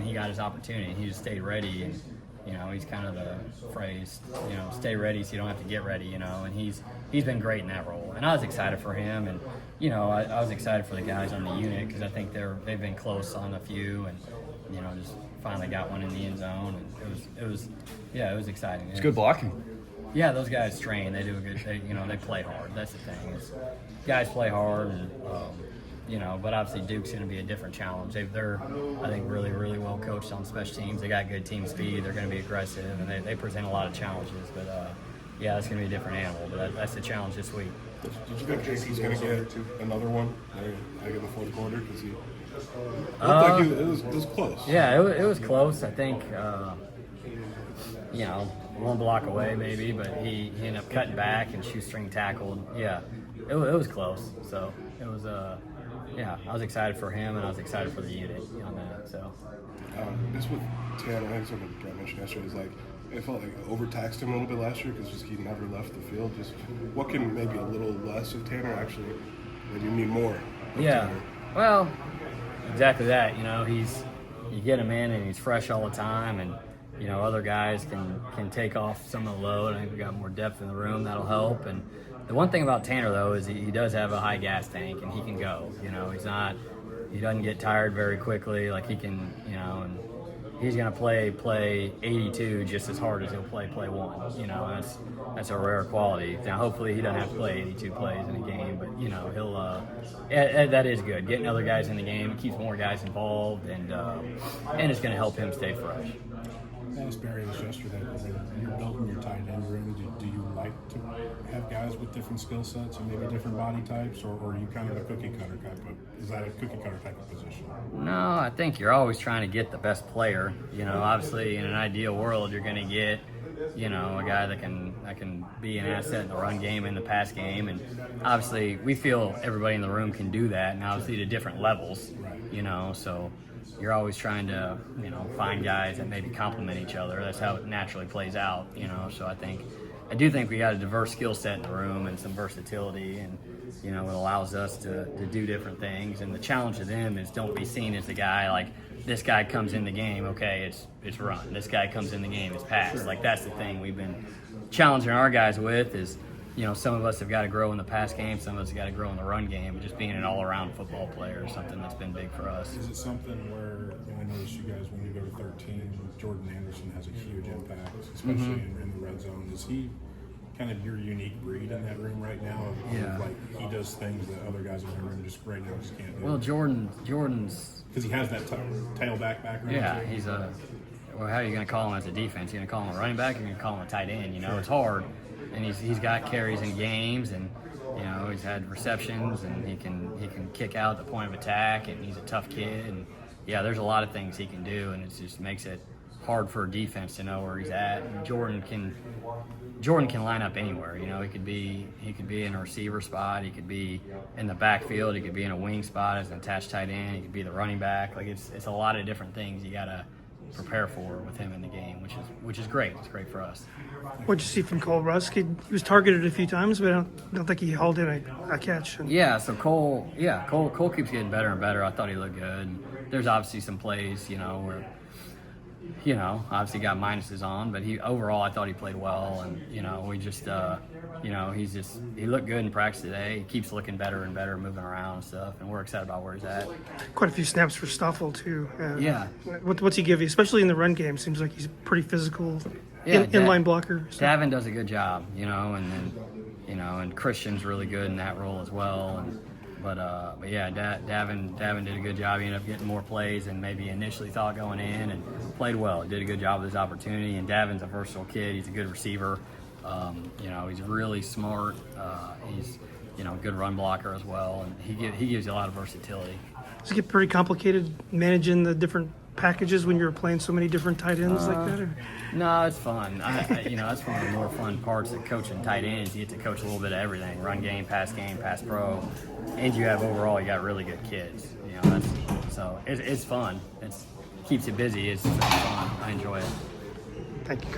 when he got his opportunity. He just stayed ready, and he's kind of the phrase, stay ready so you don't have to get ready, and he's been great in that role. And I was excited for him, and I was excited for the guys on the unit because I think they've been close on a few, and just finally got one in the end zone, and it was exciting. It's good blocking. Yeah, those guys train. They do a good. They play hard. That's the thing. Guys play hard, and but obviously Duke's going to be a different challenge. They're, I think, really, really well coached on special teams. They got good team speed. They're going to be aggressive, and they present a lot of challenges. But it's going to be a different animal. But that's the challenge this week. Did you think JC's going to get another one like in the fourth quarter? Because he looked like it was close. Yeah, it was close. I think one block away maybe, but he ended up cutting back and shoestring tackled. Yeah, it was close. So it was I was excited for him, and I was excited for the unit on that. So this with Tanner, I think sort of Brett mentioned yesterday, is like it felt like overtaxed him a little bit last year because he never left the field. Just what can maybe a little less of Tanner actually maybe mean more? Yeah, Tanner? well, exactly that. You get him in and he's fresh all the time, and other guys can take off some of the load. I think we got more depth in the room that'll help. And the one thing about Tanner though is he does have a high gas tank, and he can go. He doesn't get tired very quickly. Like he can, and he's gonna play 82 just as hard as he'll play one. That's a rare quality. Now hopefully he doesn't have to play 82 plays in a game, but he'll that is good. Getting other guys in the game, it keeps more guys involved, and it's gonna help him stay fresh. I asked Barry this yesterday. When you're building your tight end room, do you like to have guys with different skill sets and maybe different body types, or are you kind of a cookie cutter type of? Is that a cookie cutter type of position? No, I think you're always trying to get the best player. Obviously in an ideal world, you're going to get a guy that can be an asset in the run game and the pass game, and obviously we feel everybody in the room can do that, and obviously to different levels. So you're always trying to, find guys that maybe complement each other. That's how it naturally plays out, So I do think we got a diverse skill set in the room and some versatility, and, it allows us to do different things. And the challenge to them is don't be seen as a guy like this guy comes in the game, okay, it's run. This guy comes in the game, it's pass. Sure. Like that's the thing we've been challenging our guys with is, some of us have got to grow in the pass game, some of us have got to grow in the run game, but just being an all-around football player is something that's been big for us. Is it something where I notice you guys when you go to 13, Jordan Anderson has a huge impact, especially in the red zone. Is he kind of your unique breed in that room right now? Yeah. Like he does things that other guys in the room just right now just can't do. Well, Jordan's because he has that tailback background. Yeah, too. he's how are you going to call him as a defense? You're going to call him a running back, or you're going to call him a tight end? It's hard. And he's got carries in games, and he's had receptions, and he can kick out the point of attack, and he's a tough kid, and there's a lot of things he can do, and it just makes it hard for a defense to know where he's at. And Jordan can line up anywhere. He could be in a receiver spot, he could be in the backfield, he could be in a wing spot as an attached tight end, he could be the running back. Like it's a lot of different things you gotta prepare for with him in the game, which is great. It's great for us. What'd you see from Cole Rusk? He was targeted a few times, but I don't think he hauled in a catch. So Cole keeps getting better and better. I thought he looked good. There's obviously some plays, where obviously got minuses on, but overall I thought he played well, and we just he looked good in practice today. He keeps looking better and better, moving around and stuff, and we're excited about where he's at. Quite a few snaps for Stoffel too. Yeah. What's he give you, especially in the run game? Seems like he's pretty physical, Yeah, inline blocker. Davin does a good job, and then and Christian's really good in that role as well. But Davin did a good job. He ended up getting more plays than maybe initially thought going in, and played well. Did a good job with his opportunity. And Davin's a versatile kid. He's a good receiver. He's really smart. He's a good run blocker as well, and he gives you a lot of versatility. Does it get pretty complicated managing the different packages when you're playing so many different tight ends like that? Or? No, it's fun. That's one of the more fun parts of coaching tight ends. You get to coach a little bit of everything: run game, pass pro, and you got really good kids. So it's fun. It keeps you busy. It's fun. I enjoy it. Thank you, Coach.